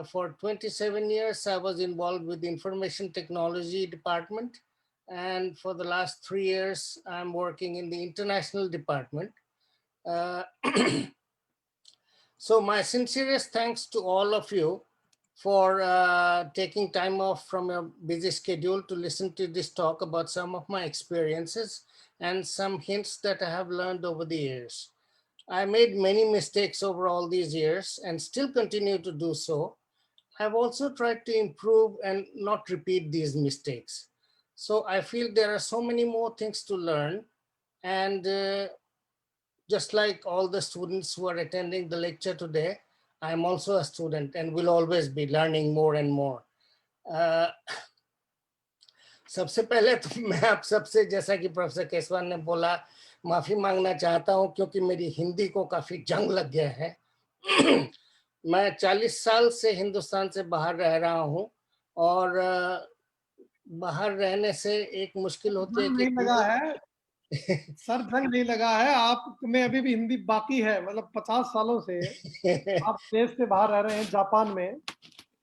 For 27 years, I was involved with the information technology department. And for the last 3 years, I'm working in the international department. Uh, so my sincerest thanks to all of you for taking time off from your busy schedule to listen to this talk about some of my experiences and some hints that I have learned over the years. I made many mistakes over all these years and still continue to do so. I've also tried to improve and not repeat these mistakes. So I feel there are so many more things to learn. And just like all the students who are attending the lecture today, I'm also a student and will always be learning more and more. Uh, सबसे पहले तो मैं आप सबसे, जैसा कि professor केसवान ने बोला, माफी मांगना चाहता हूं क्योंकि मेरी हिंदी को काफी जंग लग गया है। मैं 40 साल से हिंदुस्तान से बाहर रह रहा हूं और बाहर रहने से एक मुश्किल होती है जंग कि नहीं लगा है सर, जंग नहीं लगा है। आप में अभी भी हिंदी बाकी है। मतलब 50 सालों से आप देश से बाहर रह रहे हैं, जापान में,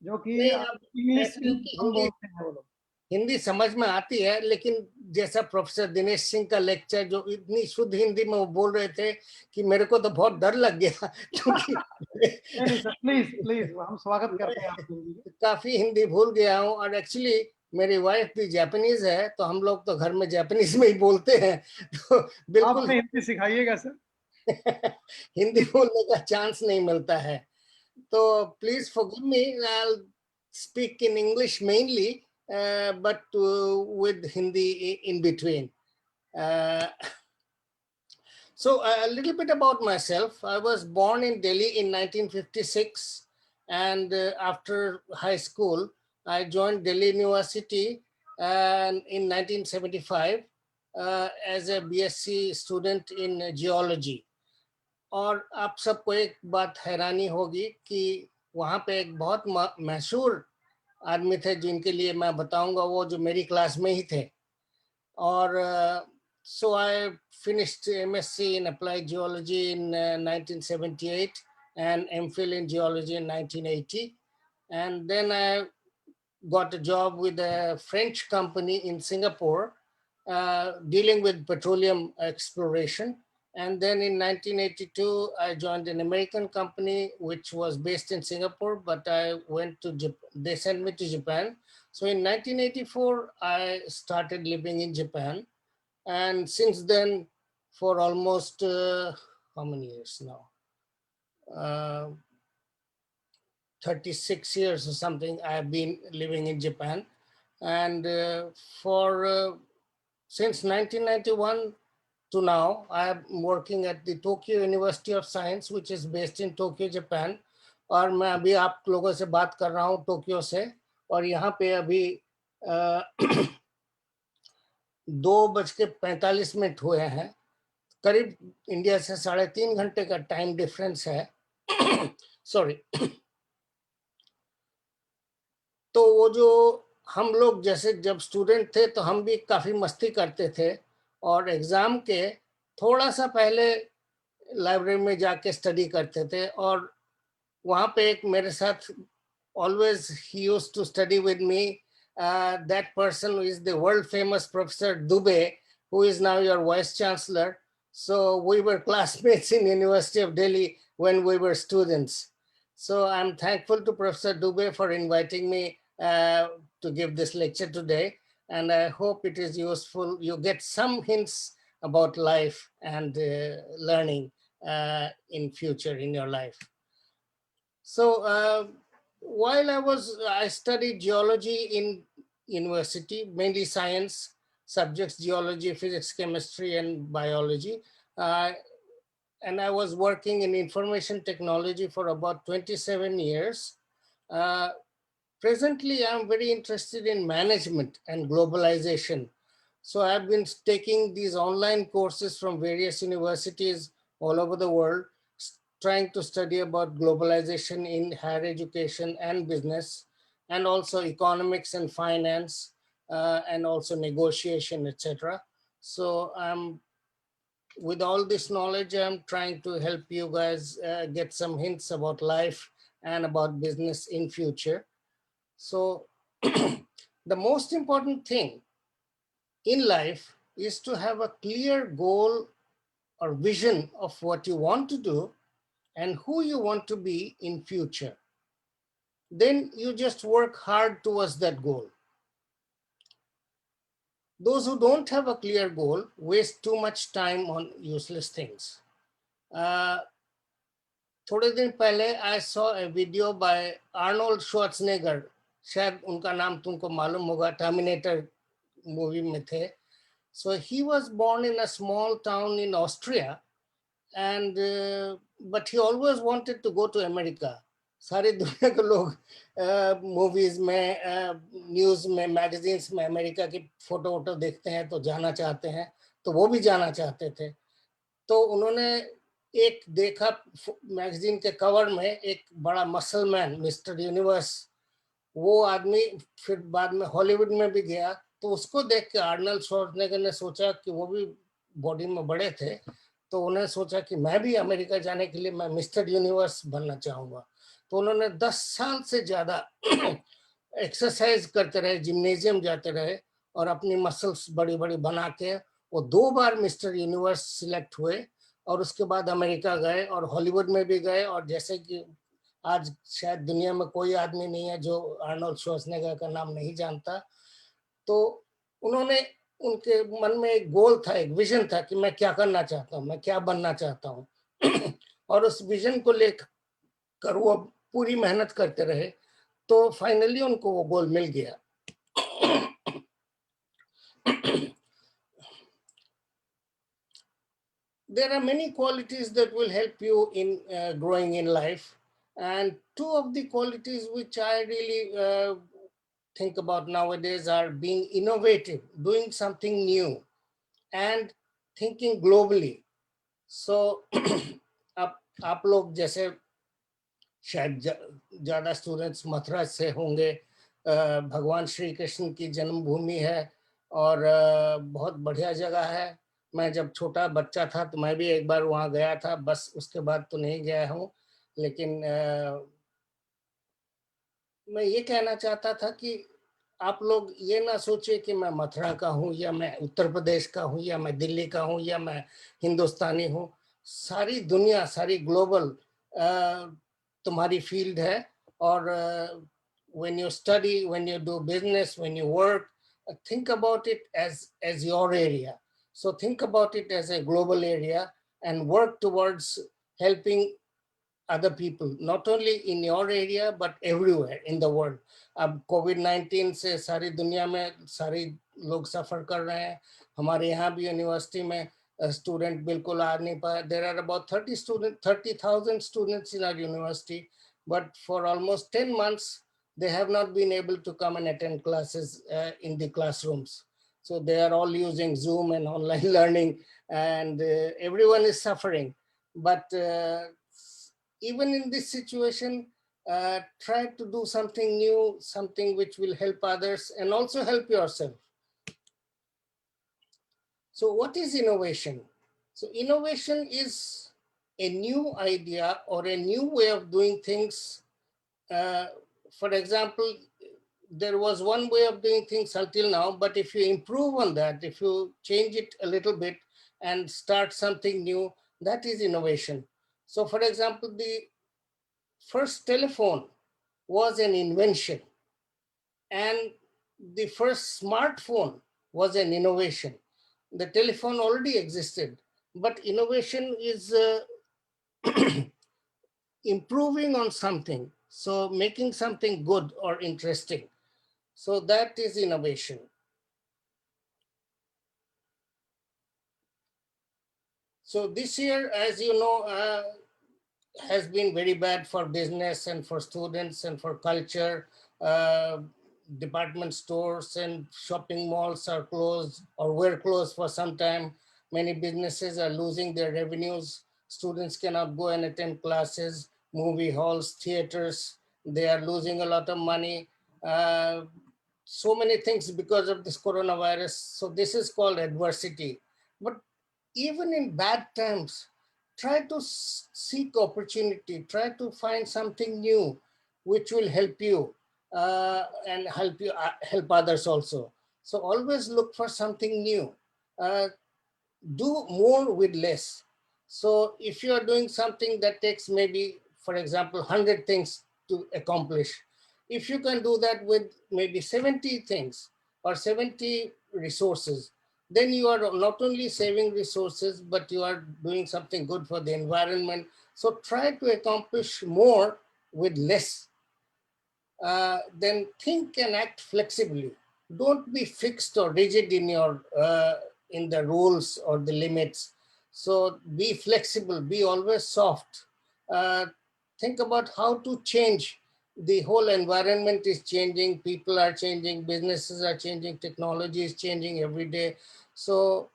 जो कि नहीं, अब इंग्लिश ऐसा है कि कम बोलते हैं वो लोग। हिंदी समझ में आती है, लेकिन जैसा प्रोफेसर दिनेश सिंह का लेक्चर जो इतनी शुद्ध हिंदी में वो बोल रहे थे कि मेरे को तो बहुत डर लग गया क्योंकि नहीं नहीं सर, प्लीज प्लीज, हम स्वागत करते हैं आपकी हिंदी में। काफी हिंदी भूल गया हूँ। और एक्चुअली मेरी वाइफ भी जापानीज है, तो हम लोग तो घर में जापानीज में ही बोलते हैं। तो आप बिल्कुल हमें हिंदी सिखाइएगा सर। हिंदी बोलने का चांस नहीं मिलता है। तो please forgive me, I speak in English mainly, but with Hindi in between. Uh, so a little bit about myself. I was born in Delhi in 1956, and after high school, I joined Delhi University in 1975 as a BSc student in geology. और आप सबको एक बात हैरानी होगी कि वहाँ पे एक बहुत मशहूर आदमी थे जिनके लिए मैं बताऊंगा, वो जो मेरी क्लास में ही थे। और so I finished MSc in applied geology in 1978 and MPhil in geology in 1980, and then I got a job with a French company in Singapore dealing with petroleum exploration. And then in 1982, I joined an American company which was based in Singapore, but I went to Japan. They sent me to Japan. So in 1984, I started living in Japan. And since then, for almost how many years now? Uh, 36 years or something, I've been living in Japan. And for since 1991 to now, I'm working at the Tokyo University of Science, which is based in Tokyo, Japan. और मैं अभी आप लोगों से बात कर रहा हूँ टोक्यो से, और यहाँ पे अभी 2:45 हुए हैं। करीब इंडिया से 3.5 घंटे का टाइम डिफरेंस है। सॉरी। तो वो जो हम लोग जैसे जब स्टूडेंट थे तो हम भी काफी मस्ती करते थे, और एग्जाम के थोड़ा सा पहले लाइब्रेरी में जाके स्टडी करते थे। और वहाँ पे एक मेरे साथ always he used to study with me, that person who is the world famous Professor Dubey, who is now your vice chancellor. So we were classmates in University of Delhi when we were students. So I'm thankful to Professor Dubey for inviting me to give this lecture today, and I hope it is useful. You get some hints about life and learning in future in your life. So while I studied geology in university, mainly science subjects, geology, physics, chemistry, and biology. Uh, and I was working in information technology for about 27 years. Uh, Presently, I'm very interested in management and globalization. So I've been taking these online courses from various universities all over the world, trying to study about globalization in higher education and business, and also economics and finance, and also negotiation, etc. So with all this knowledge, I'm trying to help you guys get some hints about life and about business in future. So the most important thing in life is to have a clear goal or vision of what you want to do and who you want to be in future. Then you just work hard towards that goal. Those who don't have a clear goal waste too much time on useless things. Uh, थोड़े दिन पहले I saw a video by Arnold Schwarzenegger, शायद उनका नाम तुमको मालूम होगा, terminator movie में थे. So he was born in a small town in Austria, and but he always wanted to go to America. सारी दुनिया के लोग मूवीज में, न्यूज में, मैगजीन्स में अमेरिका की फोटो वोटो देखते हैं तो जाना चाहते हैं, तो वो भी जाना चाहते थे. तो उन्होंने एक देखा मैगजीन के कवर में एक बड़ा मसल मैन, मिस्टर यूनिवर्स, वो आदमी फिर बाद में हॉलीवुड में भी गया. तो उसको देख के आर्नल्ड श्वार्ज़नेगर ने सोचा कि वो भी बॉडी में बड़े थे, तो उन्हें सोचा कि मैं भी अमेरिका जाने के लिए मैं मिस्टर यूनिवर्स बनना चाहूंगा. तो उन्होंने 10 साल से ज्यादा एक्सरसाइज करते रहे, जिम्नेजियम जाते रहे और अपनी मसल्स बड़ी बड़ी बना के वो 2 बार मिस्टर यूनिवर्स सिलेक्ट हुए. और उसके बाद अमेरिका गए और हॉलीवुड में भी गए. और जैसे कि आज शायद दुनिया में कोई आदमी नहीं है जो आर्नोल्ड श्वार्ज़नेगर का नाम नहीं जानता. तो उन्होंने, उनके मन में एक गोल था, एक विजन था कि मैं क्या करना चाहता हूँ, मैं क्या बनना चाहता हूँ. और उस विजन को लेकर वो पूरी मेहनत करते रहे, तो फाइनली उनको वो गोल मिल गया. There are many qualities that will help you in growing in life, and two of the qualities which I really think about nowadays are being innovative, doing something new, and thinking globally. So आप लोग जैसे शायद ज़्यादा students Mathura से होंगे. भगवान श्री कृष्ण की जन्मभूमि है और बहुत बढ़िया जगह है. मैं जब छोटा बच्चा था तो मैं भी एक बार वहाँ गया था, बस उसके बाद तो नहीं गया हूँ. लेकिन मैं ये कहना चाहता था कि आप लोग ये ना सोचे कि मैं मथुरा का हूँ या मैं उत्तर प्रदेश का हूँ या मैं दिल्ली का हूँ या मैं हिंदुस्तानी हूँ. सारी दुनिया, सारी ग्लोबल तुम्हारी फील्ड है. और when you study, when you do business, when you work, think about it as your area. So think about it as a global area and work towards helping other people, not only in your area but everywhere in the world. अब कोविड-19 से सारी दुनिया में सारी लोग सफर कर रहे हैं. हमारे यहाँ भी यूनिवर्सिटी में स्टूडेंट बिल्कुल आ नहीं पाए. There are about 30,000 students in our university, but for almost 10 months they have not been able to come and attend classes in the classrooms. So they are all using Zoom and online learning, and everyone is suffering. But even in this situation, try to do something new, something which will help others and also help yourself. So what is innovation? So innovation is a new idea or a new way of doing things. For example, there was one way of doing things until now, but if you improve on that, if you change it a little bit and start something new, that is innovation. So for example, the first telephone was an invention, and the first smartphone was an innovation. The telephone already existed, but innovation is improving on something, so making something good or interesting. So that is innovation. So this year, as you know, has been very bad for business and for students and for culture. Department stores and shopping malls are closed or were closed for some time. Many businesses are losing their revenues. Students cannot go and attend classes. Movie halls, theaters, they are losing a lot of money. So many things because of this coronavirus. So this is called adversity. But even in bad times, try to seek opportunity, try to find something new which will help you and help others also. So always look for something new. Do more with less. So if you are doing something that takes maybe, for example, 100 things to accomplish, if you can do that with maybe 70 things or 70 resources, then you are not only saving resources, but you are doing something good for the environment. So try to accomplish more with less. Then think and act flexibly. Don't be fixed or rigid in your in the rules or the limits. So be flexible. Be always soft. Uh, think about how to change. The whole environment is changing. People are changing. Businesses are changing. Technology is changing every day. So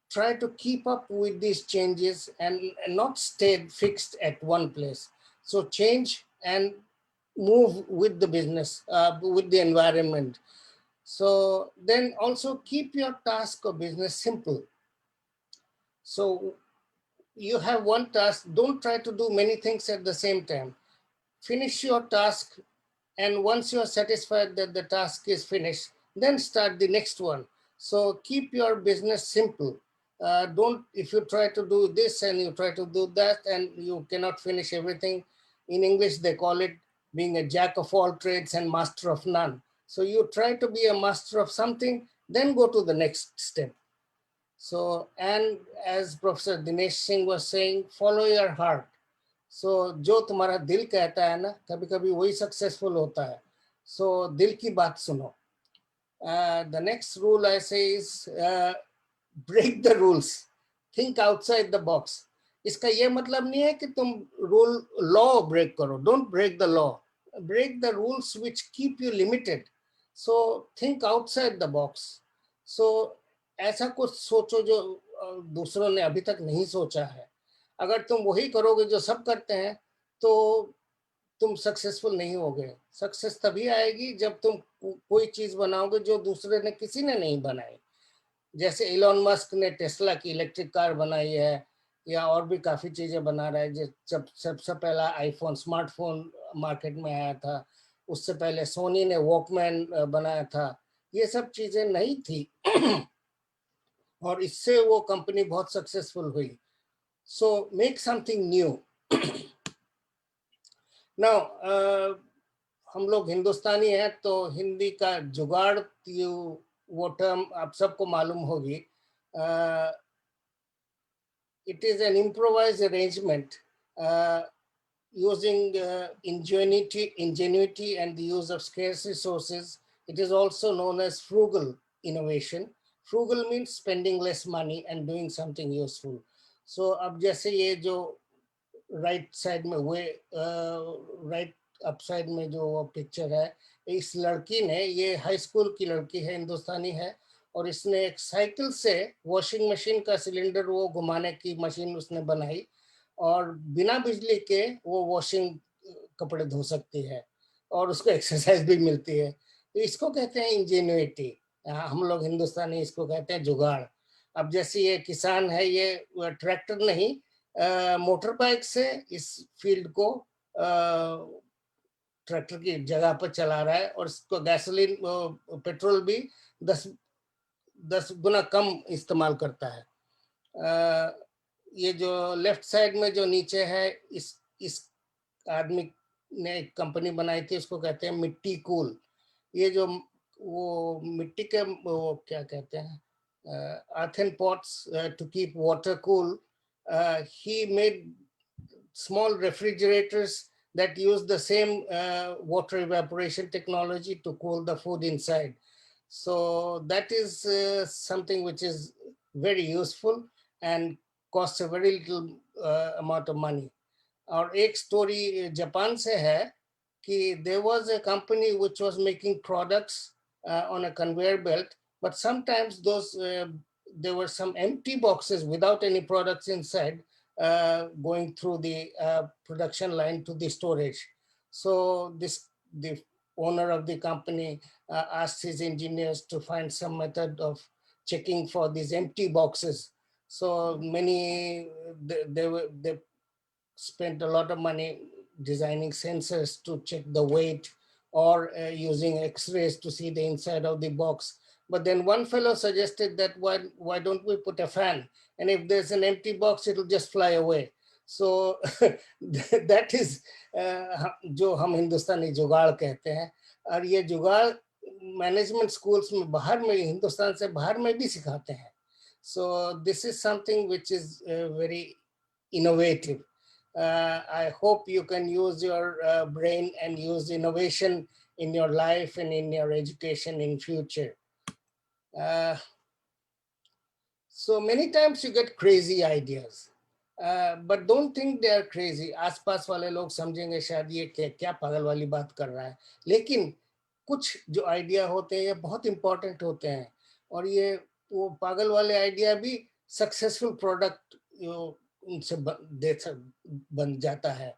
try to keep up with these changes and not stay fixed at one place. So change and move with the business, with the environment. So then also keep your task or business simple. So you have one task, don't try to do many things at the same time. Finish your task, and once you are satisfied that the task is finished, then start the next one. So keep your business simple. Don't, if you try to do this and you try to do that and you cannot finish everything, in English they call it being a jack of all trades and master of none. So you try to be a master of something, then go to the next step. So, and as Professor Dinesh Singh was saying, follow your heart. सो जो तुम्हारा दिल कहता है ना, कभी कभी वही successful होता है. सो दिल की बात सुनो. The next rule I say is break the rules, think outside the box. इसका ये मतलब नहीं है कि तुम रूल लॉ ब्रेक करो. Don't break the law, break the rules which keep you limited. So think outside the box. So ऐसा कुछ सोचो जो दूसरों ने अभी तक नहीं सोचा है. अगर तुम वही करोगे जो सब करते हैं, तो तुम सक्सेसफुल नहीं होगे. सक्सेस तभी आएगी जब तुम कोई चीज बनाओगे जो दूसरे ने किसी ने नहीं बनाई. जैसे इलॉन मस्क ने टेस्ला की इलेक्ट्रिक कार बनाई है, या और भी काफी चीजें बना रहा है. जब सबसे पहला आईफोन स्मार्टफोन मार्केट में आया था, उससे पहले सोनी ने वॉकमैन बनाया था. ये सब चीजें नहीं थी और इससे वो कंपनी बहुत सक्सेसफुल हुई. So make something new. Now, हम लोग हिंदुस्तानी हैं तो हिंदी का जुगाड़, वो टर्म आप सबको मालूम होगी. It is an improvised arrangement using ingenuity and the use of scarce resources. It is also known as frugal innovation. Frugal means spending less money and doing something useful. So अब जैसे ये जो right side में हुए, right up side में जो picture है, इस लड़की ने, ये हाई स्कूल की लड़की है, हिंदुस्तानी है, और इसने एक साइकिल से वॉशिंग मशीन का सिलेंडर, वो घुमाने की मशीन उसने बनाई, और बिना बिजली के वो वॉशिंग कपड़े धो सकती है और उसको एक्सरसाइज भी मिलती है. तो इसको कहते हैं इंजेन्युइटी. हम लोग हिंदुस्तानी इसको कहते हैं जुगाड़. अब जैसे ये किसान है, ये ट्रैक्टर नहीं, मोटर बाइक से इस फील्ड को ट्रैक्टर की जगह पर चला रहा है, और इसको गैसोलीन पेट्रोल भी 10 गुना कम इस्तेमाल करता है. ये जो लेफ्ट साइड में जो नीचे है, इस आदमी ने एक कंपनी बनाई थी, उसको कहते हैं मिट्टी कूल. ये जो वो मिट्टी के वो क्या कहते हैं, earthen pots to keep water cool. He made small refrigerators that use the same water evaporation technology to cool the food inside. So that is something which is very useful and costs a very little amount of money. और एक story Japan से है कि there was a company which was making products on a conveyor belt, but sometimes those there were some empty boxes without any products inside going through the production line to the storage. So the owner of the company asked his engineers to find some method of checking for these empty boxes. So many, they spent a lot of money designing sensors to check the weight, or using x-rays to see the inside of the box. But then one fellow suggested that why don't we put a fan, and if there's an empty box it'll just fly away. So that is जो हम हिंदुस्तानी जुगाड़ कहते हैं, और ये जुगाड़ management schools में बाहर में, हिंदुस्तान से बाहर में भी सिखाते हैं. So this is something which is very innovative. I hope you can use your brain and use innovation in your life and in your education in future. So many times you get crazy ideas, but don't think they are crazy. आसपास वाले लोग समझेंगे शायद ये क्या पागल वाली बात कर रहा है, लेकिन कुछ जो आइडिया होते हैं ये बहुत इंपॉर्टेंट होते हैं, और ये वो पागल वाले आइडिया भी सक्सेसफुल प्रोडक्ट उनसे बन जाता है.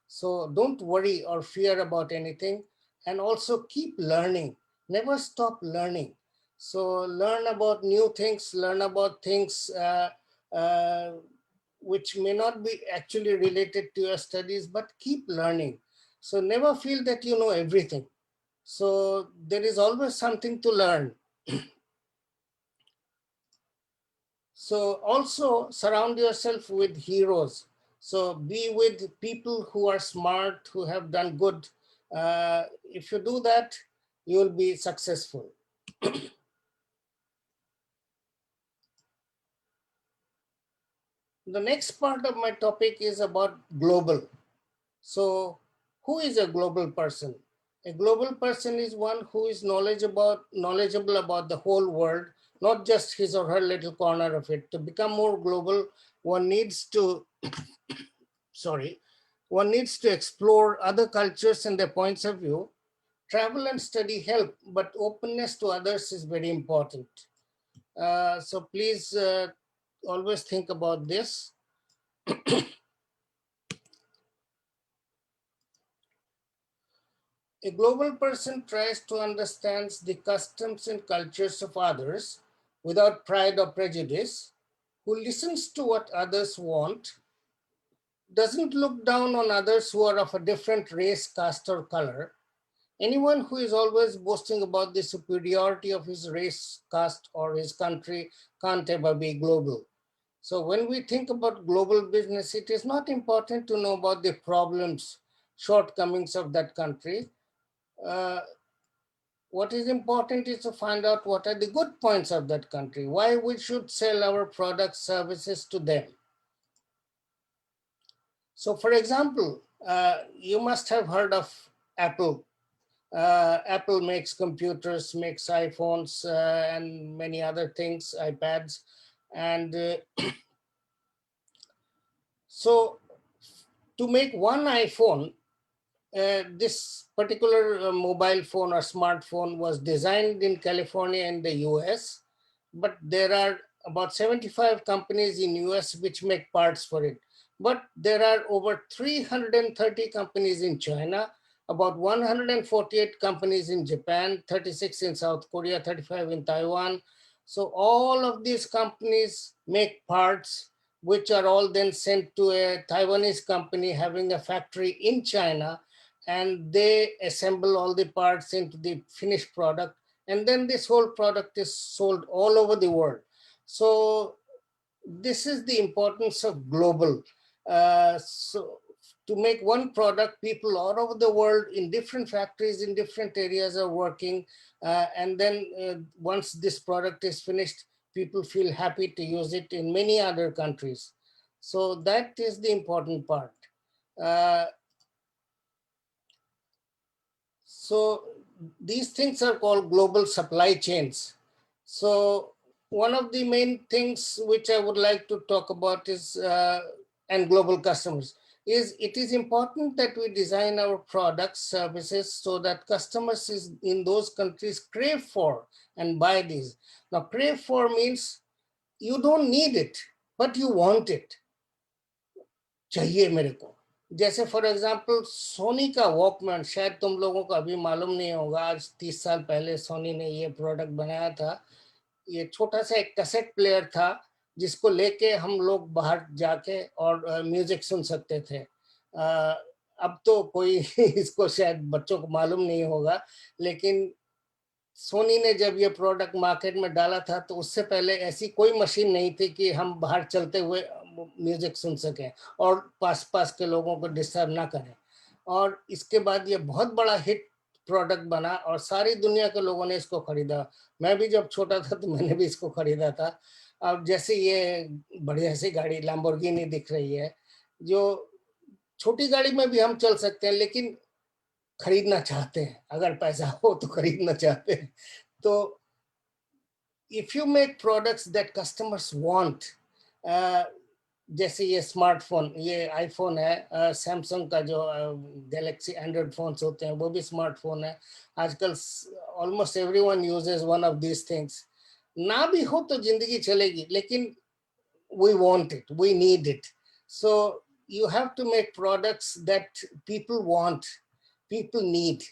So don't worry or fear about anything, and also keep learning. Never stop learning. So learn about new things, learn about things uh, which may not be actually related to your studies, but keep learning. So never feel that you know everything. So there is always something to learn. So also surround yourself with heroes. So be with people who are smart, who have done good. If you do that, you will be successful. The next part of my topic is about global. So who is a global person? A global person is one who is knowledgeable about the whole world, not just his or her little corner of it. To become more global, one needs to, one needs to explore other cultures and their points of view. Travel and study help, but openness to others is very important. So please always think about this. A global person tries to understand the customs and cultures of others without pride or prejudice, who listens to what others want, doesn't look down on others who are of a different race, caste, or color. Anyone who is always boasting about the superiority of his race, caste, or his country can't ever be global. So when we think about global business, it is not important to know about the problems, shortcomings of that country. Uh, what is important is to find out what are the good points of that country, why we should sell our products, services to them. So for example, you must have heard of Apple. Apple makes computers, makes iPhones, and many other things, iPads. And so to make one iPhone, this particular mobile phone or smartphone was designed in California in the US, but there are about 75 companies in US which make parts for it. But there are over 330 companies in China, about 148 companies in Japan, 36 in South Korea, 35 in Taiwan. So all of these companies make parts which are all then sent to a Taiwanese company having a factory in China, and they assemble all the parts into the finished product, and then this whole product is sold all over the world. So this is the importance of global. So to make one product, people all over the world in different factories in different areas are working, and then once this product is finished, people feel happy to use it in many other countries. So that is the important part. uh, So these things are called global supply chains. So one of the main things which I would like to talk about is, and global customers, is it is important that we design our products, services, so that customers in those countries crave for and buy these. Now crave for means you don't need it, but you want it. चाहिए मेरे को. जैसे for example Soni का Walkman, शायद तुम लोगों को अभी मालूम नहीं होगा, आज 30 साल पहले सोनी ने ये प्रोडक्ट बनाया था. ये छोटा सा एक कैसेट प्लेयर था, जिसको लेके हम लोग बाहर जाके और म्यूजिक सुन सकते थे। अब तो कोई इसको शायद बच्चों को मालूम नहीं होगा, लेकिन सोनी ने जब ये प्रोडक्ट मार्केट में डाला था तो उससे पहले ऐसी कोई मशीन नहीं थी कि हम बाहर चलते हुए म्यूजिक सुन सकें और पास पास के लोगों को डिस्टर्ब ना करें। और इसके बाद ये बहुत बड़ा हिट प्रोडक्ट बना और सारी दुनिया के लोगों ने इसको खरीदा। मैं भी जब छोटा था तो मैंने भी इसको खरीदा था। अब जैसे ये बढ़िया सी गाड़ी लैम्बोर्गिनी दिख रही है, जो छोटी गाड़ी में भी हम चल सकते हैं, लेकिन खरीदना चाहते हैं, अगर पैसा हो तो खरीदना चाहते हैं। तो if you make products that customers want, जैसे ये स्मार्टफोन, ये आईफोन है, सैमसंग का जो गैलेक्सी एंड्रॉइड फोन्स होते हैं वो भी स्मार्टफोन है आजकल। Almost everyone uses one of these things. ना भी हो तो जिंदगी चलेगी, लेकिन we want it, we need it. So you have to make products that people want, people need.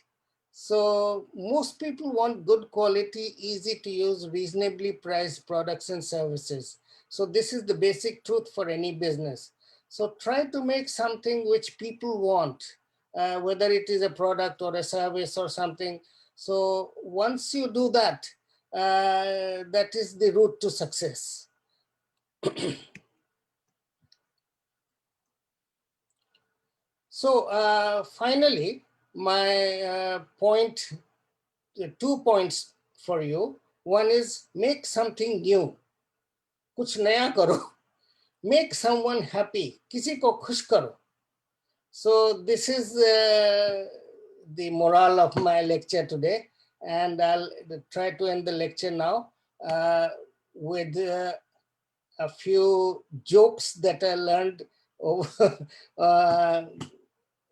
So most people want good quality, easy to use, reasonably priced products and services. So this is the basic truth for any business. So try to make something which people want, whether it is a product or a service or something. So once you do that, that is the route to success. So finally, my 2 points for you. One is make something new. कुछ नया करो. Make someone happy. किसी को खुश करो. So this is the moral of my lecture today, and I'll try to end the lecture now with a few jokes that I learned over,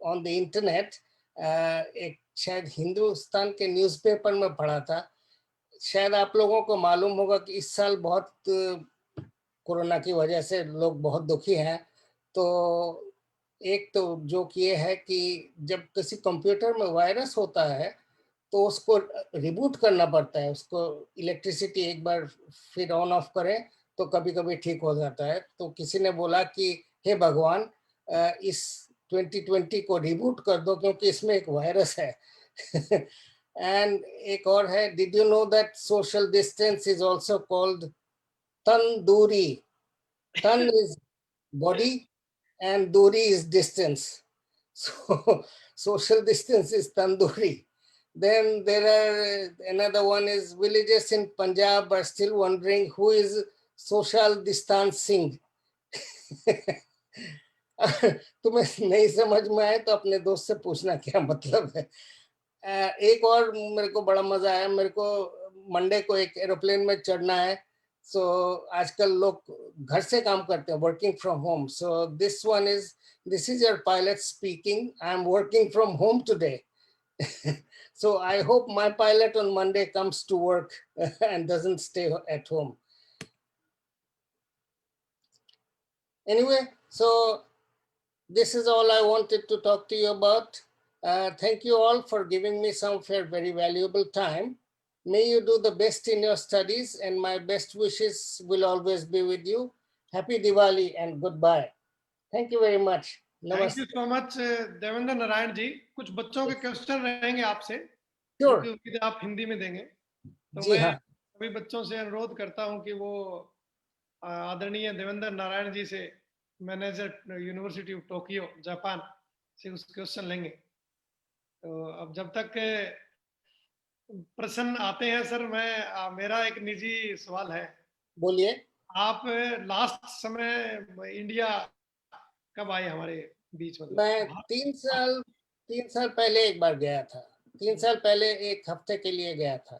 on the internet. एक शायद हिंदुस्तान के newspaper में पढ़ा था। शायद आप लोगों को मालूम होगा कि इस साल बहुत कोरोना की वजह से लोग बहुत दुखी हैं। तो एक तो जोक ये है कि जब किसी कंप्यूटर में वायरस होता है तो उसको रिबूट करना पड़ता है, उसको इलेक्ट्रिसिटी एक बार फिर ऑन ऑफ करें तो कभी कभी ठीक हो जाता है। तो किसी ने बोला कि हे भगवान, इस 2020 को रिबूट कर दो क्योंकि इसमें एक वायरस है। एंड एक और है, did you know that social distance is also called tandoori? तन is body and duri is distance. So social distance is tandoori. Then there are another one is villages in Punjab are still wondering who is social distancing. तुम्हें नहीं समझ में आए तो अपने दोस्त से पूछना क्या मतलब है। एक और मेरे को बड़ा मजा आया। मेरे को मंडे को एक एरोप्लेन में चढ़ना है। सो आजकल लोग घर से काम करते हैं, working from home. So this is your pilot speaking, I am working from home today. So I hope my pilot on Monday comes to work and doesn't stay at home. Anyway, so this is all I wanted to talk to you about. Thank you all for giving me some of your very valuable time. May you do the best in your studies, and my best wishes will always be with you. Happy Diwali and goodbye. Thank you very much. Thank you Namaste. So much Devendra Narayan ji. कुछ बच्चों के question रहेंगे आपसे, जो कि Sure. उम्मीद है आप हिंदी में देंगे। तो जी मैं हाँ, सभी बच्चों से अनुरोध करता हूं कि वो आदरणीय देवेंद्र नारायण जी से, manager university of Tokyo Japan से उस क्वेश्चन लेंगे। तो अब जब तक प्रश्न आते हैं सर, मैं मेरा एक निजी सवाल है। बोलिए। आप लास्ट समय इंडिया कब आए हमारे बीच, मतलब मैं बाहर? 3 साल पहले एक बार गया था। 3 साल पहले एक हफ्ते के लिए गया था।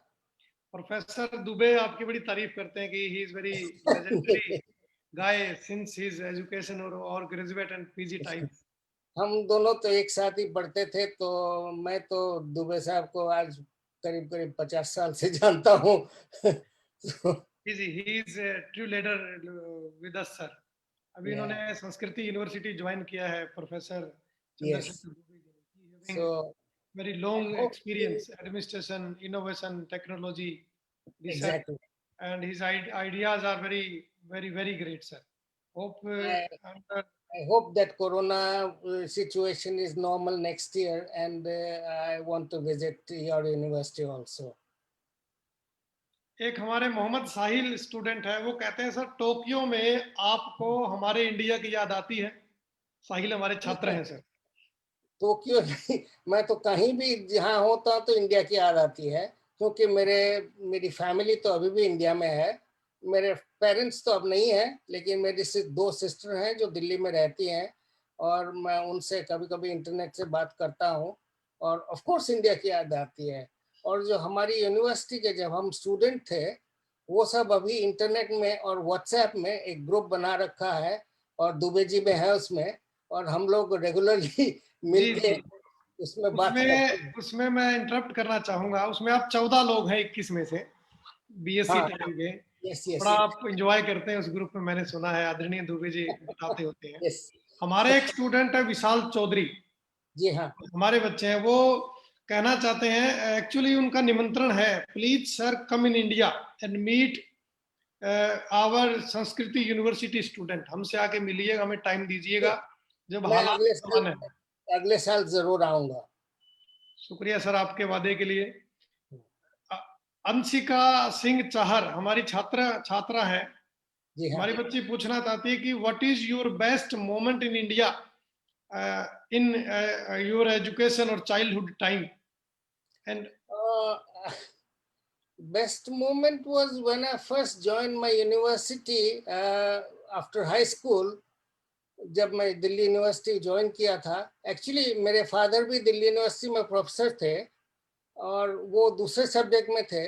प्रोफेसर दुबे आपकी बड़ी तारीफ करते हैं कि he is very legendary guy since his education और ग्रेजुएट एंड पीजी टाइम। हम दोनों तो एक साथ ही पढ़ते थे, तो मैं तो दुबे साहब को आज करीब करीब 50 साल से जानता हूँ। So, जी, he is true leader with us sir. अभी yeah, इन्होंने संस्कृति यूनिवर्सिटी ज्वाइन किया है, professor yes. Chandrashekhar Dubey ji, having So very I long hope experience, administration, innovation, technology, research, exactly. and his ideas are very very great, sir. Hope I, under I hope that Corona situation is normal next year, and I want to visit your university also. एक हमारे मोहम्मद साहिल student है, वो कहते हैं sir Tokyo में आपको हमारे India की याद आती है? साहिल हमारे छात्र हैं सर। टोक्यो नहीं, मैं तो कहीं भी जहाँ होता हूँ तो इंडिया की याद आती है, क्योंकि मेरी फैमिली तो अभी भी इंडिया में है। मेरे पेरेंट्स तो अब नहीं है, लेकिन मेरी दो सिस्टर हैं जो दिल्ली में रहती हैं, और मैं उनसे कभी कभी इंटरनेट से बात करता हूँ, और ऑफ कोर्स इंडिया की याद आती है। और जो हमारी यूनिवर्सिटी के जब हम स्टूडेंट थे, वो सब अभी इंटरनेट में और व्हाट्सएप में एक ग्रुप बना रखा है, और दुबे जी में है उसमें, और हम लोग रेगुलरली जी मिलके जी। उसमें बात करते हैं। उसमें मैं इंटरप्ट करना चाहूंगा, उसमें आप 14 लोग हैं 21 में से, बीएससी हाँ, टाइम के। यस यस बड़ा यस आप एंजॉय करते हैं उस ग्रुप में, मैंने सुना है, आदरणीय दुबे जी बताते होते हैं। यस। हमारे एक स्टूडेंट है विशाल चौधरी, जी हाँ। हमारे बच्चे हैं, वो कहना चाहते हैं, एक्चुअली उनका निमंत्रण है, please sir come in India and meet our Sanskriti university student, हमसे आके मिलिएगा, हमें टाइम दीजिएगा जब मैं हालात सामान्य है। अगले साल जरूर आऊंगा। शुक्रिया सर आपके वादे के लिए। अ- अंशिका सिंह चाहर हमारी छात्रा है, जी हाँ। हमारी बच्ची पूछना चाहती है कि what is your best moment in India in your education और childhood time and. Uh, best moment was when I first joined my university after high school. जब मैं दिल्ली यूनिवर्सिटी ज्वाइन किया था, एक्चुअली मेरे फादर भी दिल्ली यूनिवर्सिटी में professor थे, और वो दूसरे सब्जेक्ट में थे,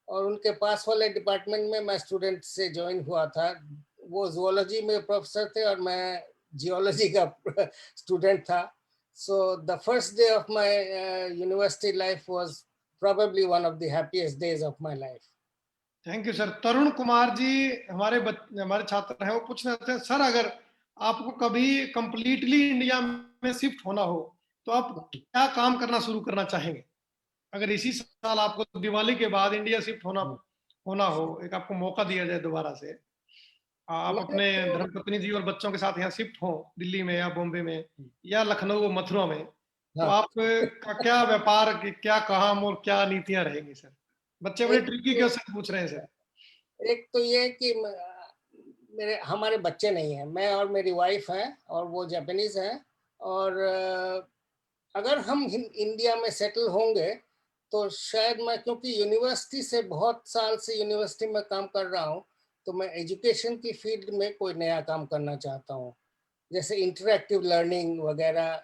और उनके पास वाले डिपार्टमेंट में मैं स्टूडेंट से ज्वाइन हुआ था। वो जुओलॉजी में प्रोफेसर थे और मैं जियोलॉजी का स्टूडेंट था। So the first day of my university life was probably one of the happiest days of my life. Thank you sir. Tarun Kumar ji हमारे छात्र हैं, वो पूछना चाहते हैं सर अगर आपको कभी कंप्लीटली इंडिया में शिफ्ट होना हो तो आप क्या काम करना शुरू करना चाहेंगे? अगर इसी साल आपको दिवाली के बाद इंडिया शिफ्ट होना होना हो, एक आपको मौका दिया जाए दोबारा से, आप मैं अपने तो धर्मपत्नी जी और बच्चों के साथ यहाँ शिफ्ट हो, दिल्ली में या बॉम्बे में या लखनऊ मथुरा में, तो हाँ, आप का क्या व्यापार, क्या काम और क्या नीतियां रहेंगी सर? बच्चे बड़े एक ट्रिकी क्वेश्चन पूछ रहे हैं सर। एक तो ये कि मेरे हमारे बच्चे नहीं हैं, मैं और मेरी वाइफ हैं, और वो जापानीज हैं। और अगर हम इंडिया में सेटल होंगे, तो शायद मैं, क्योंकि यूनिवर्सिटी से बहुत साल से यूनिवर्सिटी में काम कर रहा हूँ, तो मैं एजुकेशन की फील्ड में कोई नया काम करना चाहता हूँ, जैसे इंटरेक्टिव लर्निंग वगैरह,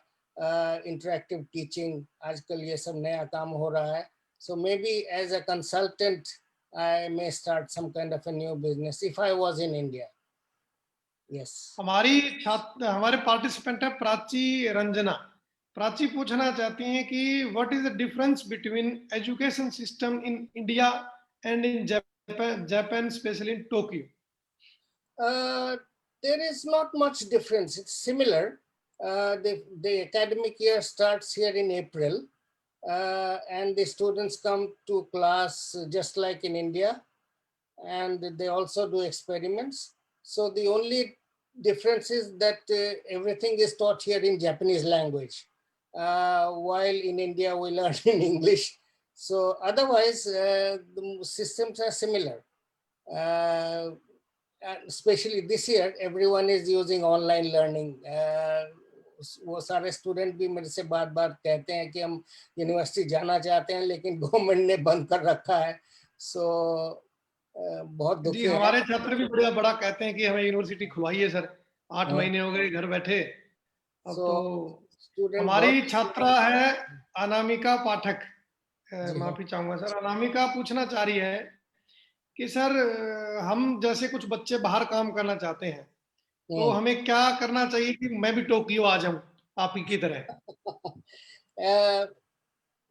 इंटरेक्टिव टीचिंग, आजकल ये सब नया काम हो रहा है। So maybe as a consultant I may start some kind of a new business if I was in India. Yes. हमारे पार्टिसिपेंट है प्राची रंजना। प्राची पूछना चाहती हैं कि what is the difference between education system in India and in Japan specially in Tokyo? Uh, there is not much difference. It's similar. The academic year starts here in April, and the students come to class just like in India, and they also do experiments. So the only difference is that everything is taught here in Japanese language, while in India we learn in English. So otherwise, the systems are similar. Uh, especially this year, everyone is using online learning. वो सारे student भी मेरे से बार बार कहते हैं कि हम university जाना चाहते हैं, लेकिन गवर्नमेंट ने बंद कर रखा है। सो बहुत जी, दुखी है। हमारे छात्र भी बड़ा बड़ा कहते हैं कि हमें यूनिवर्सिटी खुलवाइए सर, 8 महीने हो गए घर बैठे। अब सो तो स्टूडेंट हमारी बहुत। छात्रा है अनामिका पाठक, जी हाँ। माफी चाहूंगा सर, अनामिका पूछना चाह रही है कि सर हम जैसे कुछ बच्चे बाहर काम करना चाहते हैं, तो हम्म। हमें क्या करना चाहिए कि मैं भी टोक्यो आ जाऊं आप ही की तरह?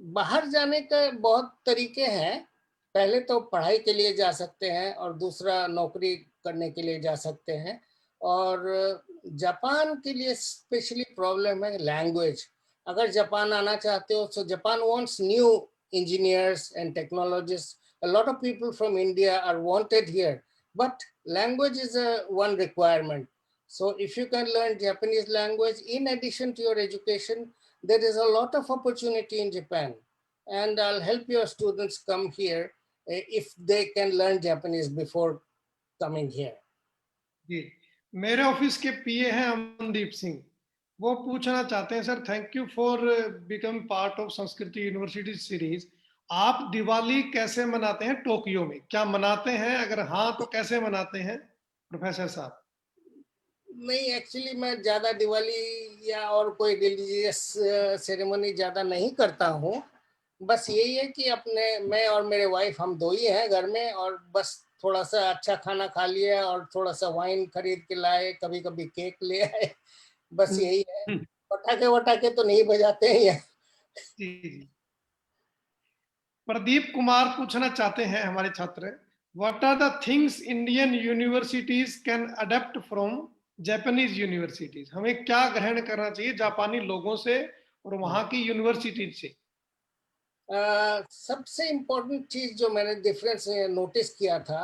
बाहर जाने के बहुत तरीके हैं। पहले तो पढ़ाई के लिए जा सकते हैं, और दूसरा नौकरी करने के लिए जा सकते हैं। और जापान के लिए स्पेशली प्रॉब्लम है लैंग्वेज। अगर जापान आना चाहते हो, so Japan wants new engineers and technologists. A lot of people from India are wanted here, but language is one requirement. So if you can learn Japanese language in addition to your education, there is a lot of opportunity in Japan. And I'll help your students come here if they can learn Japanese before coming here. जी, मेरे office के पीए हैं अमनदीप सिंह। वो पूछना चाहते हैं, sir thank you for become part of संस्कृति university series. आप दिवाली कैसे मनाते हैं टोक्यो में? क्या मनाते हैं? अगर हाँ तो कैसे मनाते हैं प्रोफेसर साहब? नहीं, एक्चुअली मैं ज़्यादा दिवाली या और कोई रिलीजियस सेरेमनी ज़्यादा नहीं करता हूँ। बस यही है कि मैं और मेरे वाइफ हम दो ही हैं घर में, और बस थोड़ा सा अच्छा खाना खा लिया और थोड़ा सा वाइन खरीद के लाए, कभी कभी केक ले आए, बस यही है। पटाखे वटाखे तो नहीं बजाते हैं यहाँ। जी जी। प्रदीप कुमार पूछना चाहते हैं हमारे छात्र, what are the things Indian universities can adapt from Japanese universities? हमें क्या ग्रहण करना चाहिए जापानी लोगों से और वहां की यूनिवर्सिटीज से? सबसे इम्पोर्टेंट चीज जो मैंने डिफरेंस नोटिस किया था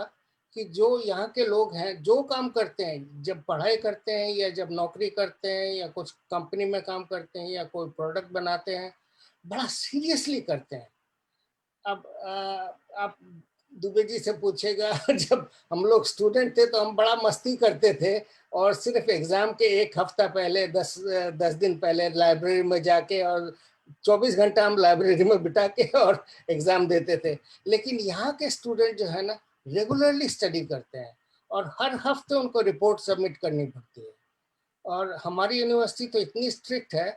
कि जो यहाँ के लोग हैं जो काम करते हैं, जब पढ़ाई करते हैं या जब नौकरी करते हैं या कुछ कंपनी में काम करते हैं या कोई प्रोडक्ट बनाते हैं, बड़ा सीरियसली करते हैं। अब आप दुबे जी से पूछेगा जब हम लोग स्टूडेंट थे तो हम बड़ा मस्ती करते थे, और सिर्फ एग्जाम के एक हफ्ता पहले 10 दिन पहले लाइब्रेरी में जाके और 24 घंटा हम लाइब्रेरी में बिता के और एग्जाम देते थे। लेकिन यहाँ के स्टूडेंट जो है ना, रेगुलरली स्टडी करते हैं और हर हफ्ते उनको रिपोर्ट सबमिट करनी पड़ती है। और हमारी यूनिवर्सिटी तो इतनी स्ट्रिक्ट है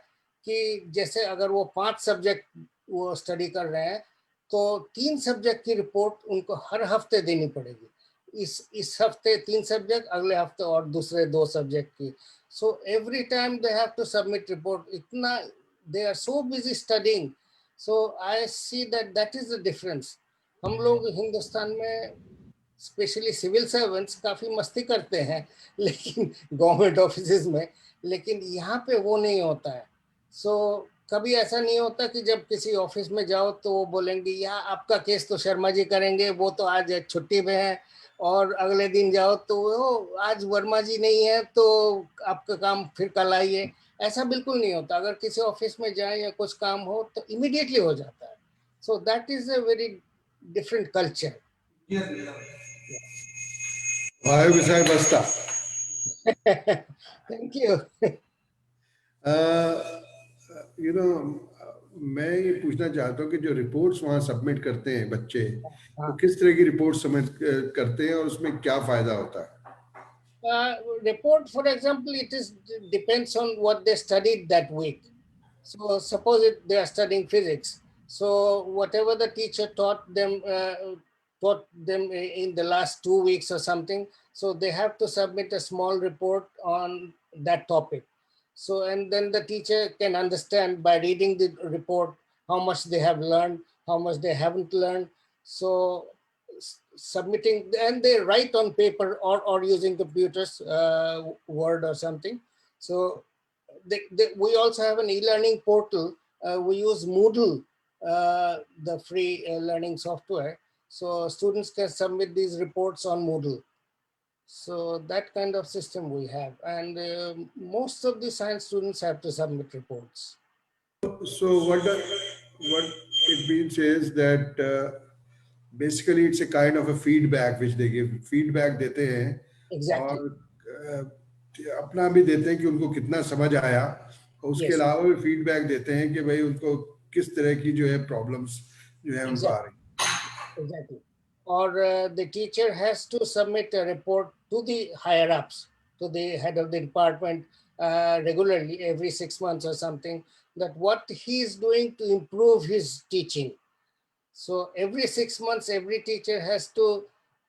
कि जैसे अगर वो 5 सब्जेक्ट वो स्टडी कर रहे हैं तो 3 सब्जेक्ट की रिपोर्ट उनको हर हफ्ते देनी पड़ेगी। इस हफ्ते 3 सब्जेक्ट, अगले हफ्ते और दूसरे 2 सब्जेक्ट की। So every time they have to submit report. इतना they are so busy studying. So I see that is the difference. हम लोग हिंदुस्तान में स्पेशली सिविल सर्वेंट्स काफी मस्ती करते हैं लेकिन गवर्नमेंट ऑफिस में, लेकिन यहाँ पे वो नहीं होता है। सो कभी ऐसा नहीं होता कि जब किसी ऑफिस में जाओ तो वो बोलेंगे यहाँ आपका केस तो शर्मा जी करेंगे, वो तो आज छुट्टी पे है। और अगले दिन जाओ तो वो आज वर्मा जी नहीं है तो आपका काम फिर कल आइए। ऐसा बिल्कुल नहीं होता। अगर किसी ऑफिस में जाए या कुछ काम हो तो इमीडिएटली हो जाता है। So that is a very different culture. भाई विषय बस्ता। Thank you. यू नो, मैं ये पूछना चाहता हूँ कि जो रिपोर्ट्स वहाँ सबमिट करते हैं बच्चे, वो किस तरह की रिपोर्ट सबमिट करते हैं और उसमें क्या फायदा होता है? Report, for example, depends on what they studied that week. So suppose they are studying physics. So whatever the teacher taught them in the last 2 weeks or something, so they have to submit a small report on that topic. So, and then the teacher can understand by reading the report how much they have learned, how much they haven't learned. So submitting, and they write on paper or using computers, Word or something. So we also have an e-learning portal. We use Moodle, the free learning software. So students can submit these reports on Moodle. So that kind of system we have. And most of the science students have to submit reports. So what it means is that basically it's a kind of a feedback which they give. Feedback देते हैं Exactly. और अपना भी देते हैं कि उनको कितना समझ आया, और उसके Yes. अलावा भी फीडबैक देते हैं कि भाई उनको किस तरह की जो है प्रॉब्लम्स जो है उनको आ रही। Exactly. Or the teacher has to submit a report to the higher ups, to the head of the department regularly, every 6 months or something, that what he is doing to improve his teaching. So every 6 months, every teacher has to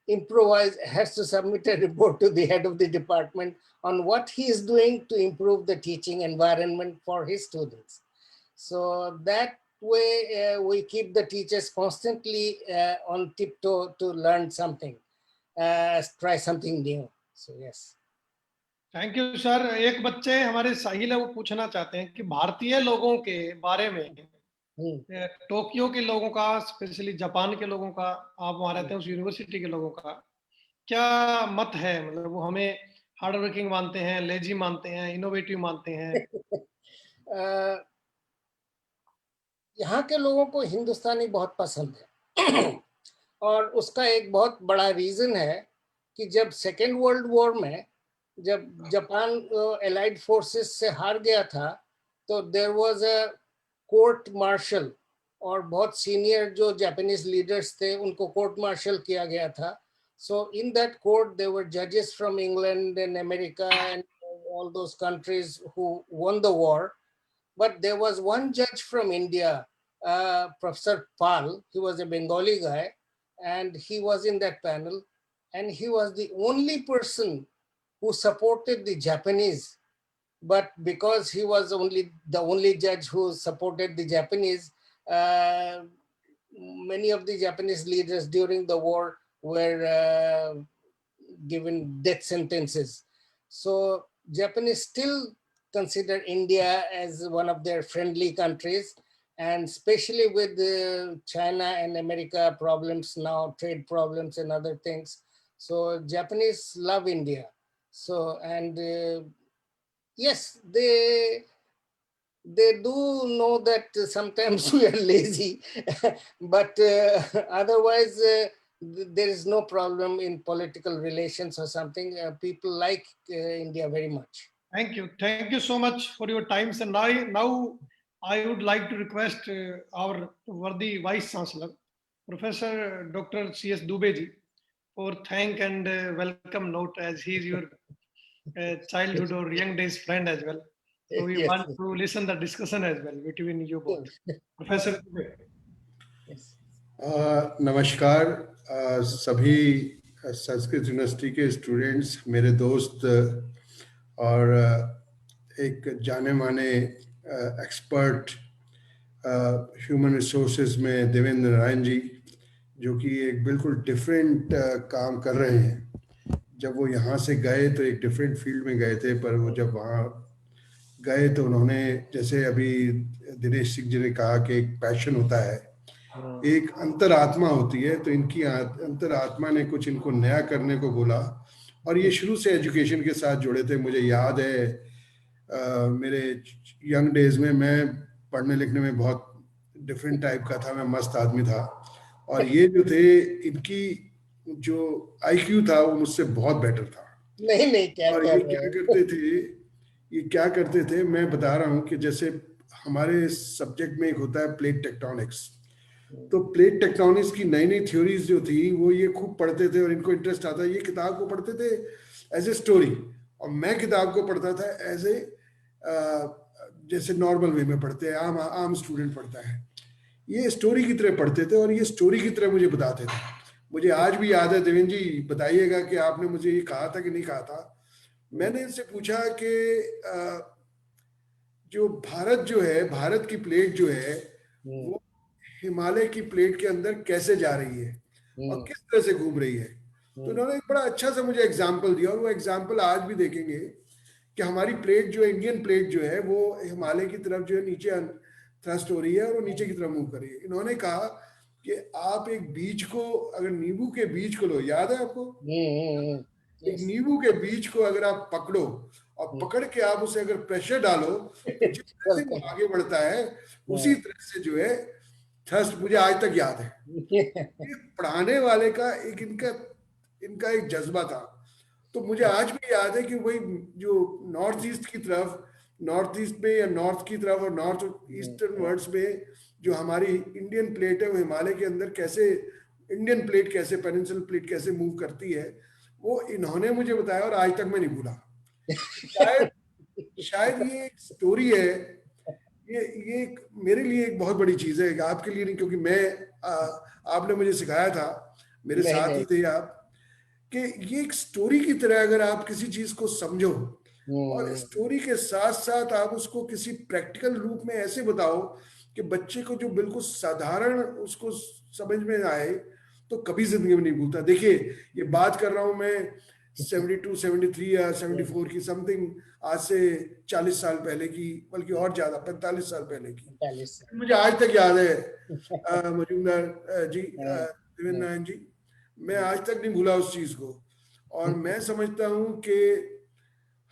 has to submit a report to the head of the department on what he is doing to improve the teaching environment for his students. So that way we keep the teachers constantly on tiptoe to learn something, try something new. So yes. Thank you sir. एक बच्चे हमारे साहिल है, वो पूछना चाहते हैं कि भारतीय लोगों के बारे में, टोक्यो के लोगों का, स्पेशली जापान के लोगों का, आप वहां रहते हैं उस यूनिवर्सिटी के लोगों का क्या मत है, मतलब वो हमें हार्ड वर्किंग मानते हैं, लेजी मानते हैं, इनोवेटिव मानते हैं? अ, यहाँ के लोगों को हिंदुस्तानी बहुत पसंद है और उसका एक बहुत बड़ा रीजन है कि जब सेकेंड वर्ल्ड वॉर में जब जापान एलाइड फोर्सेस से हार गया था तो there was a court martial और बहुत सीनियर जो जापानीज लीडर्स थे उनको कोर्ट मार्शल किया गया था. So in that court there were जजेस from England and America and all those countries who won the war. But there was one judge from India, Professor Pal. He was a Bengali guy, and he was in that panel. And he was the only person who supported the Japanese. But because he was the only judge who supported the Japanese, many of the Japanese leaders during the war were given death sentences. So Japanese still consider India as one of their friendly countries, and especially with China and America problems now, trade problems and other things. So Japanese love India. So, and yes, they do know that sometimes we are lazy, but otherwise there is no problem in political relations or something. People like India very much. Thank you so much for your times. And now I would like to request our worthy Vice Chancellor, Professor Dr. C.S. Dubey ji, for thank and welcome note, as he is your childhood or young days friend as well. So we Yes, want to listen the discussion as well between you both. Professor Dubey. yes. नमस्कार सभी Sanskrit university के students, मेरे दोस्त और एक जाने माने expert human resources में देवेंद्र नारायण जी, जो कि एक बिल्कुल डिफरेंट काम कर रहे हैं. जब वो यहाँ से गए तो एक डिफरेंट फील्ड में गए थे, पर वो जब वहाँ गए तो उन्होंने, जैसे अभी दिनेश सिंह जी ने कहा कि एक पैशन होता है, एक अंतरात्मा होती है, तो इनकी अंतरात्मा ने कुछ इनको नया करने को बोला. और ये शुरू से एजुकेशन के साथ जुड़े थे. मुझे याद है मेरे यंग डेज में मैं पढ़ने लिखने में बहुत डिफरेंट टाइप का था, मैं मस्त आदमी था. और ये जो थे, इनकी जो आईक्यू था वो मुझसे बहुत बेटर था. नहीं क्या और कर ये रहे क्या हैं? करते थे, ये क्या करते थे, मैं बता रहा हूँ कि जैसे हमारे सब्जेक्ट में एक होता है प्लेट टेक्टोनिक्स. तो प्लेट टेक्टोनिक्स की नई नई थ्योरीज जो थी वो ये खूब पढ़ते थे और इनको इंटरेस्ट आता. ये किताब को पढ़ते थे एज ए स्टोरी, और मैं किताब को पढ़ता था एज ए जैसे नॉर्मल वे में पढ़ते हैं, आम स्टूडेंट पढ़ता है. ये स्टोरी की तरह पढ़ते थे और ये स्टोरी की तरह मुझे बताते थे. मुझे आज भी याद है, देवेंद्र जी बताइएगा कि आपने मुझे ये कहा था कि नहीं कहा था. मैंने इनसे पूछा कि जो भारत जो है, भारत की प्लेट जो है वो हिमालय की प्लेट के अंदर कैसे जा रही है और किस तरह से घूम रही है. तो उन्होंने एक बड़ा अच्छा सा मुझे एग्जाम्पल दिया, और वो एग्जाम्पल आज भी देखेंगे कि हमारी प्लेट जो है, इंडियन प्लेट जो है, वो हिमालय की तरफ जो है नीचे थ्रस्ट हो रही है और वो नीचे की तरफ मूव कर रही है. इन्होंने कहा कि आप एक बीज को, अगर नींबू के बीज को लो, याद है आपको, एक नींबू के बीज को अगर आप पकड़ो और पकड़ के आप उसे अगर प्रेशर डालो तो जिस तरह से वो आगे बढ़ता है उसी तरह से जो है थ्रस्ट. मुझे आज तक याद है. एक पढ़ाने वाले का एक इनका एक जज्बा था. तो मुझे आज भी याद है कि वही जो नॉर्थ ईस्ट की तरफ, नॉर्थ ईस्ट में या नॉर्थ की तरफ और नॉर्थ ईस्टर्न वर्ड्स में जो हमारी इंडियन प्लेट है, वो हिमालय के अंदर कैसे, इंडियन प्लेट कैसे, पेनिनसुलर प्लेट कैसे मूव करती है, वो इन्होंने मुझे बताया और आज तक मैं नहीं भूला. शायद ये एक स्टोरी है. ये मेरे लिए एक बहुत बड़ी चीज है, आपके लिए नहीं, क्योंकि आपने मुझे सिखाया था, मेरे साथ ही थे आप, कि ये एक स्टोरी की तरह अगर आप किसी चीज को समझो और स्टोरी के साथ साथ आप उसको किसी प्रैक्टिकल रूप में ऐसे बताओ कि बच्चे को जो बिल्कुल साधारण उसको समझ में आए, तो कभी जिंदगी में नहीं भूलता. देखिए, ये बात कर रहा हूं मैं 72, 73 या 74 की, समथिंग आज से 40 साल पहले की, बल्कि और ज्यादा 45 साल पहले की. मुझे आज तक याद है मजूमदार जी, देवेंद्र नारायण जी, मैं आज तक नहीं भूला उस चीज को. और मैं समझता हूँ कि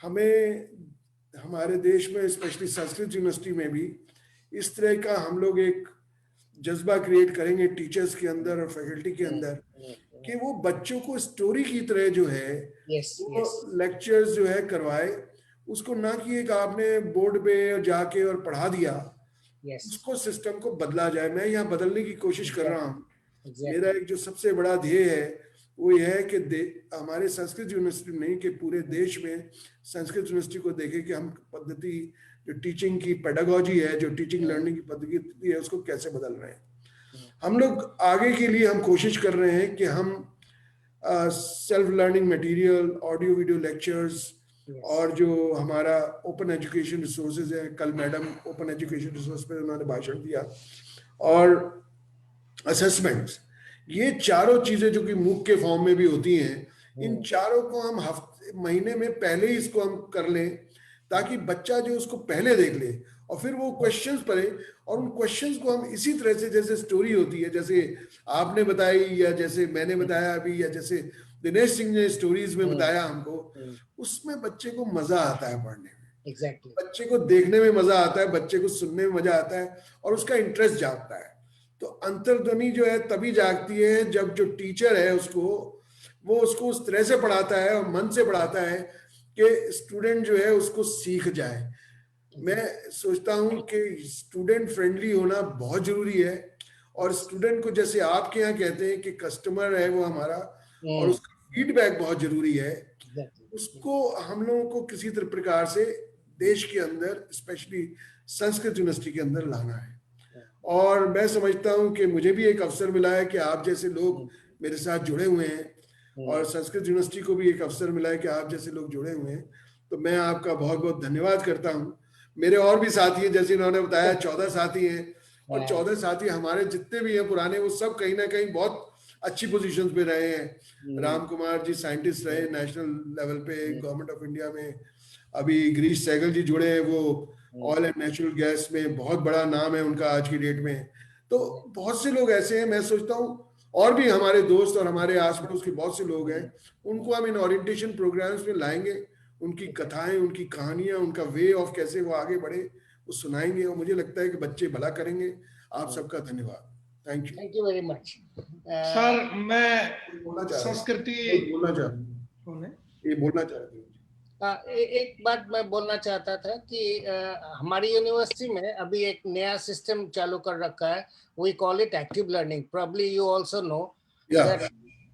हमें हमारे देश में स्पेशली संस्कृत यूनिवर्सिटी में भी इस तरह का हम लोग एक जज्बा क्रिएट करेंगे टीचर्स के अंदर और फैकल्टी के अंदर कि वो बच्चों को स्टोरी की तरह जो है वो लेक्चर्स जो है करवाए, उसको ना कि एक आपने बोर्ड पे जाके और पढ़ा दिया, उसको सिस्टम को बदला जाए। मैं यहाँ बदलने की कोशिश कर रहा हूँ। मेरा एक जो सबसे बड़ा ध्येय है वो यह है कि हमारे संस्कृत यूनिवर्सिटी नहीं कि पूरे देश में संस्कृत यूनिवर्सिटी को देखे कि हम पद्धति जो टीचिंग की पेडागोजी है, जो टीचिंग लर्निंग की पद्धति है, उसको कैसे बदल रहे हैं। हम लोग आगे के लिए हम कोशिश कर रहे हैं कि हम self learning material, audio video lectures और जो हमारा ओपन एजुकेशन रिसोर्सेज है, कल मैडम ओपन एजुकेशन रिसोर्स पे उन्होंने भाषण दिया, और असेसमेंट्स, ये चारों चीजें जो कि मूक के फॉर्म में भी होती हैं, इन चारों को हम महीने में पहले ही इसको हम कर लें ताकि बच्चा जो उसको पहले देख ले और फिर वो क्वेश्चंस पढ़े, और उन क्वेश्चंस को हम इसी तरह से जैसे स्टोरी होती है, जैसे आपने बताई या जैसे मैंने बताया अभी या जैसे दिनेश सिंह ने स्टोरीज में बताया हमको, उसमें बच्चे को मजा आता है पढ़ने में। Exactly. बच्चे को देखने में मजा आता है, बच्चे को सुनने में मजा आता है और उसका इंटरेस्ट जागता है। तो अंतर्ध्वनि जो है तभी जागती है जब जो टीचर है वो उसको उस तरह से पढ़ाता है और मन से पढ़ाता है कि स्टूडेंट जो है उसको सीख जाए। मैं सोचता हूं कि स्टूडेंट फ्रेंडली होना बहुत जरूरी है, और स्टूडेंट को जैसे आपके यहाँ कहते हैं कि कस्टमर है वो हमारा, और उसका फीडबैक बहुत जरूरी है। उसको हम लोगों को किसी तरह प्रकार से देश के अंदर स्पेशली संस्कृत यूनिवर्सिटी के अंदर लाना है। और मैं समझता हूं कि मुझे भी एक अवसर मिला है कि आप जैसे लोग मेरे साथ जुड़े हुए हैं, और संस्कृत यूनिवर्सिटी को भी एक अवसर मिला है कि आप जैसे लोग जुड़े हुए हैं, तो मैं आपका बहुत बहुत धन्यवाद करता हूं। मेरे और भी साथी हैं, जैसे इन्होंने बताया 14 साथी हैं, और 14 साथी हमारे जितने भी हैं पुराने, वो सब कहीं ना कहीं बहुत अच्छी पोजीशंस पे रहे हैं। राम कुमार जी साइंटिस्ट रहे नेशनल लेवल पे गवर्नमेंट ऑफ इंडिया में, अभी गिरीश सहगल जी जुड़े हैं, वो ऑयल एंड नेचुरल गैस में बहुत बड़ा नाम है उनका आज की डेट में। तो बहुत से लोग ऐसे हैं, मैं सोचता हूँ और भी हमारे दोस्त और हमारे आस पड़ोस के बहुत से लोग हैं, उनको हम इन ओरिएंटेशन प्रोग्राम्स में लाएंगे, उनकी कथाएं, उनकी कहानियां, उनका वे ऑफ कैसे वो आगे बढ़े वो सुनाएंगे, और मुझे लगता है कि बच्चे भला करेंगे। आप सबका धन्यवाद। Thank you very much. Sir मैं संस्कृति बोलना चाहता हूँ। एक बात मैं बोलना चाहता था कि हमारी यूनिवर्सिटी में अभी एक नया सिस्टम चालू कर रखा है, we call it active learning. Probably you also know that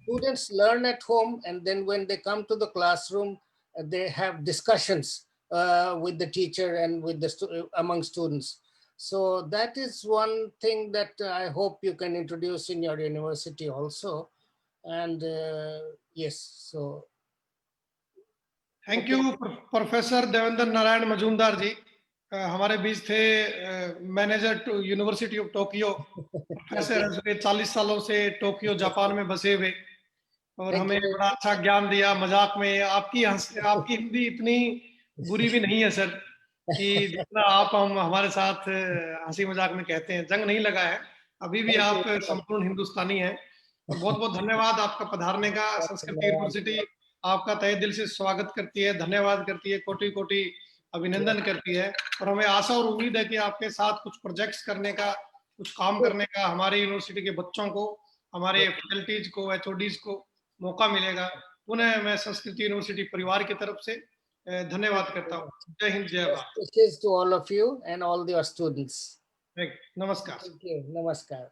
students learn at home, and then when they come to the classroom, they have discussions with the teacher and with the among students. So that is one thing that I hope you can introduce in your university also. And yes, so thank you professor Devendra Narayan Majumdar ji. हमारे बीच थे manager university of Tokyo professor 40 सालों से Tokyo Japan में बसे हुए, और हमें बड़ा अच्छा ज्ञान दिया मजाक में। आपकी हिंदी इतनी बुरी भी नहीं है सर कि जितना आप हमारे साथ हंसी मजाक में कहते हैं। जंग नहीं लगा है, अभी भी आप संपूर्ण हिंदुस्तानी हैं। और बहुत बहुत धन्यवाद आपका पधारने का। संस्कृत यूनिवर्सिटी आपका तहे दिल से स्वागत करती है, धन्यवाद करती है, कोटि कोटि अभिनंदन करती है। और हमें आशा और उम्मीद है कि आपके साथ कुछ प्रोजेक्ट्स करने का, कुछ काम करने का हमारे यूनिवर्सिटी के बच्चों को, हमारे फैकल्टीज को, एचओडीज को मौका मिलेगा। पुनः मैं संस्कृत यूनिवर्सिटी परिवार की तरफ से धन्यवाद करता हूँ। जय हिंद, जय Bharat. Wishes to all of you and all your students. नमस्कार। Thank you. Namaskar.